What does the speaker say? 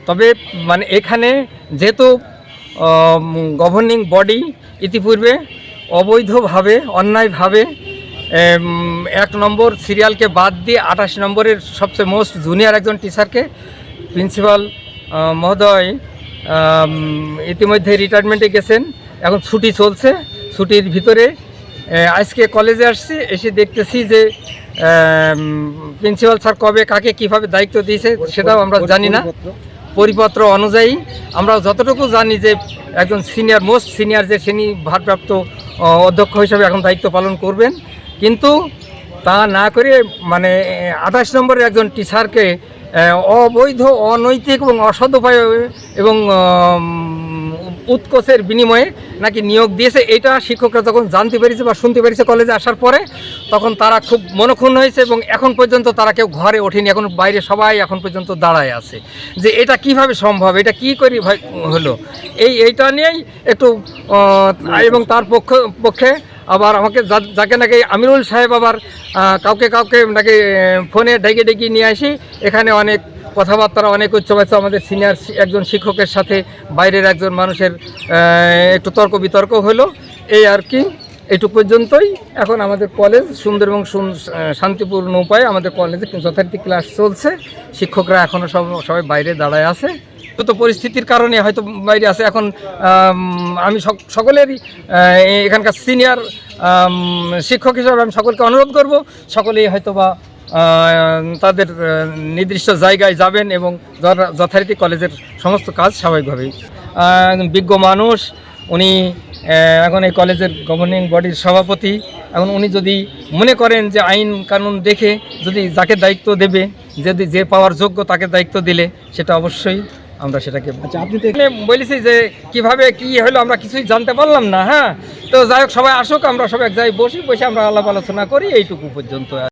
তবে মানে এখানে যেহেতু গভর্নিং বডি ইতিপূর্বে অবৈধভাবে অন্যায়ভাবে 1 নম্বর সিরিয়ালকে বাদ দিয়ে 28 নম্বরের সবচেয়ে মোস্ট জুনিয়র একজন টিচারকে প্রিন্সিপাল মহোদয় ইতিমধ্যে রিটায়ারমেন্টে গেছেন, এখন ছুটি চলছে। ছুটির ভিতরে আজকে কলেজে আসছি, এসে দেখতেছি যে প্রিন্সিপাল স্যার কবে কাকে কিভাবে দায়িত্ব দিয়েছে সেটাও আমরা জানি না। পরিপত্র অনুযায়ী আমরা যতটুকু জানি যে একজন সিনিয়র মোস্ট সিনিয়র যে শ্রেণী ভারপ্রাপ্ত অধ্যক্ষ হিসাবে এখন দায়িত্ব পালন করবেন, কিন্তু তা না করে মানে 28 নম্বরের একজন টিচারকে অবৈধ অনৈতিক এবং অসৎ উপায়ে এবং উৎকোচের বিনিময়ে নাকি নিয়োগ দিয়েছে। এটা শিক্ষকরা যখন জানতে পেরেছে বা শুনতে পেরেছে কলেজে আসার পরে, তখন তারা খুব মনক্ষুণ্ণ হয়েছে এবং এখন পর্যন্ত তারা কেউ ঘরে ওঠেনি। এখন বাইরে সবাই এখন পর্যন্ত দাঁড়ায় আছে যে এটা কিভাবে সম্ভব, এটা কি করে হলো। এইটা নিয়েই একটু এবং তার পক্ষে আবার আমাকে যাকে নাকি আমিরুল সাহেব আবার কাউকে নাকি ফোনে ডেকে নিয়ে আসি, এখানে অনেক কথাবার্তা অনেক উচ্চবাচ্য আমাদের সিনিয়র একজন শিক্ষকের সাথে বাইরের একজন মানুষের একটু তর্ক বিতর্ক হলো, এই আর কি। এইটুকু পর্যন্তই। এখন আমাদের কলেজ সুন্দর এবং শান্তিপূর্ণ উপায়ে আমাদের কলেজে যথারীতি ক্লাস চলছে। শিক্ষকরা এখনও সবাই বাইরে দাঁড়ায় আছে, তো পরিস্থিতির কারণে হয়তো বাইরে আছে। এখন আমি সকলেরই এখানকার সিনিয়র শিক্ষক হিসাবে আমি সকলকে অনুরোধ করব, সকলেই হয়তো বা তাদের নির্দিষ্ট জায়গায় যাবেন এবং যথারীতি কলেজের সমস্ত কাজ স্বাভাবিকভাবেই। বিজ্ঞ মানুষ উনি, এখন এই কলেজের গভর্নিং বডির সভাপতি। এখন উনি যদি মনে করেন যে আইন কানুন দেখে যদি যাকে দায়িত্ব দেবে, যদি যে পাওয়ার যোগ্য তাকে দায়িত্ব দিলে সেটা অবশ্যই আমরা সেটাকে। আচ্ছা, আপনি তো বলেছি যে কিভাবে কি হলো আমরা কিছুই জানতে পারলাম না। হ্যাঁ, তো যাই হোক, সবাই আসুক, আমরা সবাই এক জায়গায় বসে আমরা আলাপ আলোচনা করি, এইটুকু পর্যন্ত।